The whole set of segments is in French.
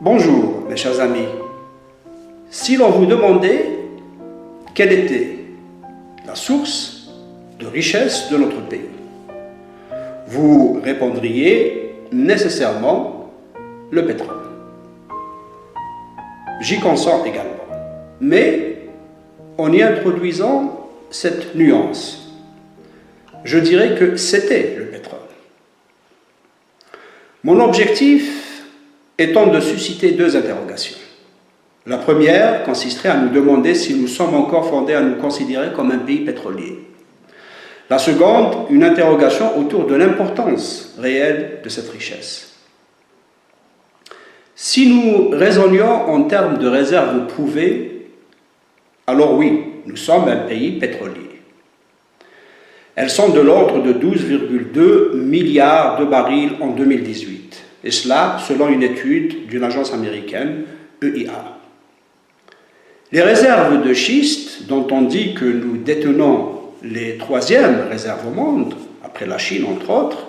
Bonjour mes chers amis, si l'on vous demandait quelle était la source de richesse de notre pays, vous répondriez nécessairement le pétrole. J'y consens également, mais en y introduisant cette nuance, je dirais que c'était le pétrole. Mon objectif étant de susciter deux interrogations. La première consisterait à nous demander si nous sommes encore fondés à nous considérer comme un pays pétrolier. La seconde, une interrogation autour de l'importance réelle de cette richesse. Si nous raisonnions en termes de réserves prouvées, alors oui, nous sommes un pays pétrolier. Elles sont de l'ordre de 12,2 milliards de barils en 2018. Et cela selon une étude d'une agence américaine, EIA. Les réserves de schiste, dont on dit que nous détenons les troisièmes réserves au monde, après la Chine entre autres,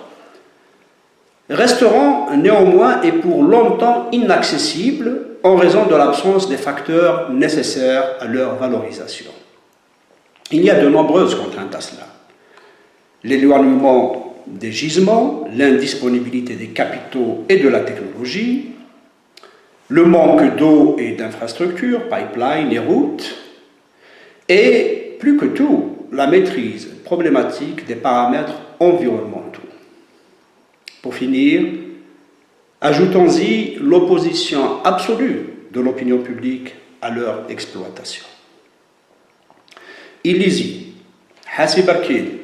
resteront néanmoins et pour longtemps inaccessibles en raison de l'absence des facteurs nécessaires à leur valorisation. Il y a de nombreuses contraintes à cela. L'éloignement des gisements, l'indisponibilité des capitaux et de la technologie, le manque d'eau et d'infrastructures, pipelines et routes, et plus que tout, la maîtrise problématique des paramètres environnementaux. Pour finir, ajoutons-y l'opposition absolue de l'opinion publique à leur exploitation. Illizi, Hassi Barkil,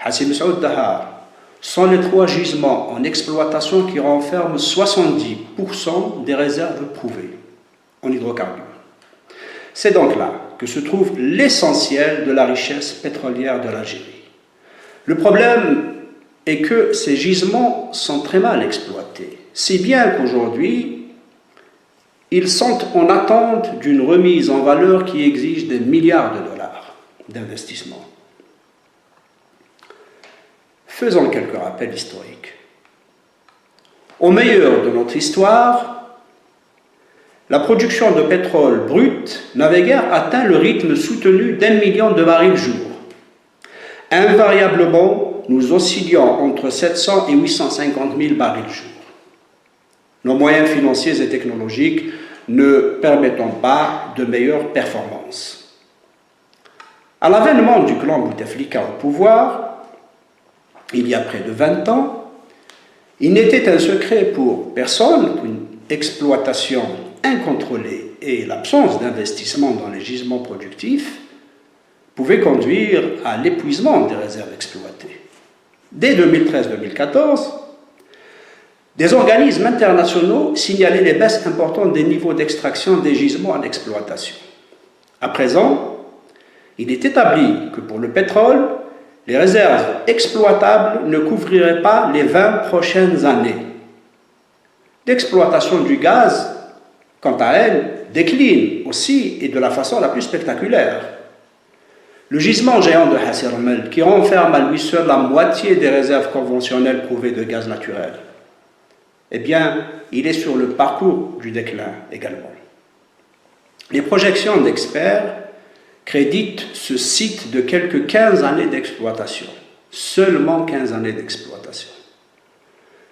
Hassi Messaoud Dahar sont les trois gisements en exploitation qui renferment 70% des réserves prouvées en hydrocarbures. C'est donc là que se trouve l'essentiel de la richesse pétrolière de l'Algérie. Le problème est que ces gisements sont très mal exploités, si bien qu'aujourd'hui, ils sont en attente d'une remise en valeur qui exige des milliards de dollars d'investissement. Faisons quelques rappels historiques. Au meilleur de notre histoire, la production de pétrole brut n'avait guère atteint le rythme soutenu d'1 million de barils jour. Invariablement, nous oscillions entre 700 et 850 000 barils jour. Nos moyens financiers et technologiques ne permettant pas de meilleures performances. À l'avènement du clan Bouteflika au pouvoir, il y a près de 20 ans, il n'était un secret pour personne qu'une exploitation incontrôlée et l'absence d'investissement dans les gisements productifs pouvaient conduire à l'épuisement des réserves exploitées. Dès 2013-2014, des organismes internationaux signalaient les baisses importantes des niveaux d'extraction des gisements en exploitation. À présent, il est établi que pour le pétrole, les réserves exploitables ne couvriraient pas les 20 prochaines années. L'exploitation du gaz, quant à elle, décline aussi et de la façon la plus spectaculaire. Le gisement géant de Hassi R'Mel, qui renferme à lui seul la moitié des réserves conventionnelles prouvées de gaz naturel, eh bien, il est sur le parcours du déclin également. Les projections d'experts crédite ce site de quelques 15 années d'exploitation, seulement 15 années d'exploitation.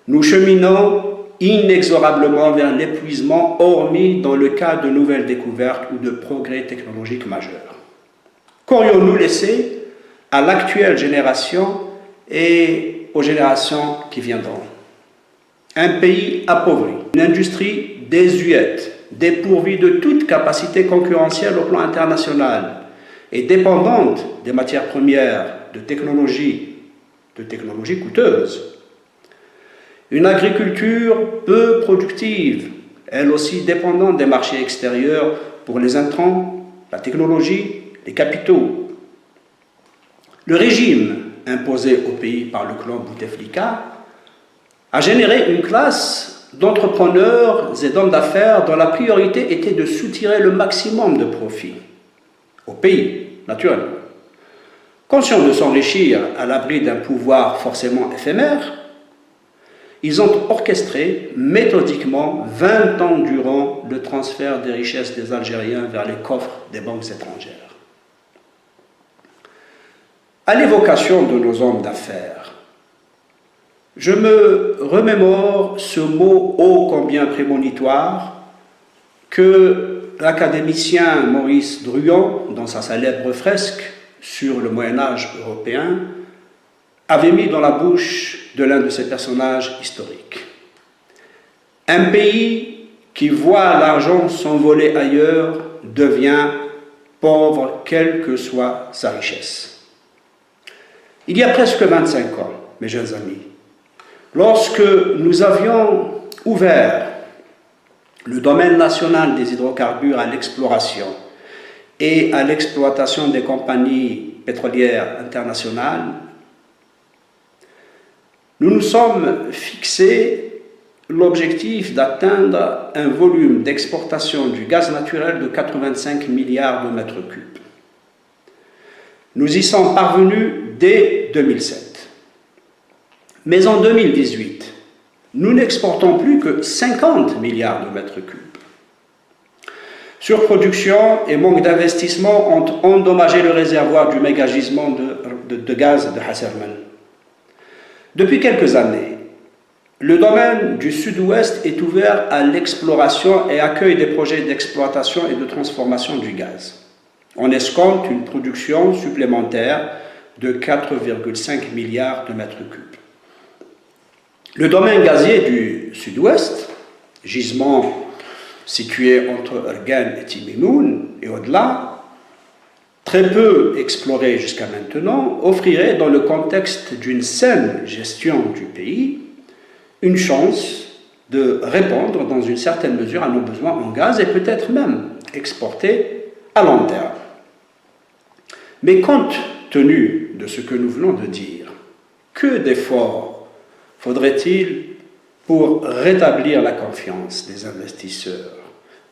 Nous cheminons inexorablement vers l'épuisement, hormis dans le cas de nouvelles découvertes ou de progrès technologiques majeurs. Qu'aurions-nous laissé à l'actuelle génération et aux générations qui viendront? Un pays appauvri, une industrie désuète, dépourvue de toute capacité concurrentielle au plan international et dépendante des matières premières de technologies coûteuses. Une agriculture peu productive, elle aussi dépendante des marchés extérieurs pour les intrants, la technologie, les capitaux. Le régime imposé au pays par le clan Bouteflika a généré une classe d'entrepreneurs et d'hommes d'affaires dont la priorité était de soutirer le maximum de profit au pays, naturellement. Conscient de s'enrichir à l'abri d'un pouvoir forcément éphémère, ils ont orchestré méthodiquement 20 ans durant le transfert des richesses des Algériens vers les coffres des banques étrangères. À l'évocation de nos hommes d'affaires, je me remémore ce mot ô combien prémonitoire que l'académicien Maurice Druon, dans sa célèbre fresque sur le Moyen-Âge européen, avait mis dans la bouche de l'un de ses personnages historiques. Un pays qui voit l'argent s'envoler ailleurs devient pauvre, quelle que soit sa richesse. Il y a presque 25 ans, mes jeunes amis, lorsque nous avions ouvert le domaine national des hydrocarbures à l'exploration et à l'exploitation des compagnies pétrolières internationales, nous nous sommes fixés l'objectif d'atteindre un volume d'exportation du gaz naturel de 85 milliards de mètres cubes. Nous y sommes parvenus dès 2007. Mais en 2018, nous n'exportons plus que 50 milliards de mètres cubes. Surproduction et manque d'investissement ont endommagé le réservoir du méga-gisement de gaz de Hasserman. Depuis quelques années, le domaine du sud-ouest est ouvert à l'exploration et accueille des projets d'exploitation et de transformation du gaz. On escompte une production supplémentaire de 4,5 milliards de mètres cubes. Le domaine gazier du sud-ouest, gisement situé entre Ergen et Timimoun et au-delà, très peu exploré jusqu'à maintenant, offrirait dans le contexte d'une saine gestion du pays une chance de répondre dans une certaine mesure à nos besoins en gaz et peut-être même exporter à long terme. Mais compte tenu de ce que nous venons de dire, que d'efforts faudrait-il pour rétablir la confiance des investisseurs,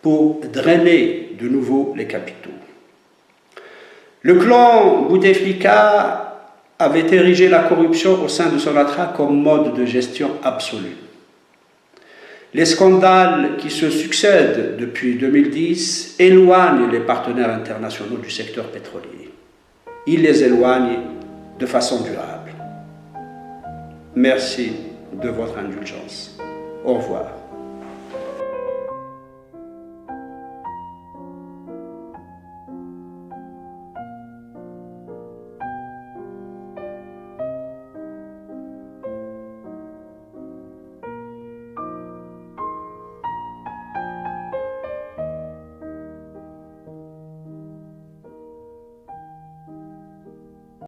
pour drainer de nouveau les capitaux? Le clan Bouteflika avait érigé la corruption au sein de Sonatrach comme mode de gestion absolu. Les scandales qui se succèdent depuis 2010 éloignent les partenaires internationaux du secteur pétrolier. Ils les éloignent de façon durable. Merci de votre indulgence. Au revoir.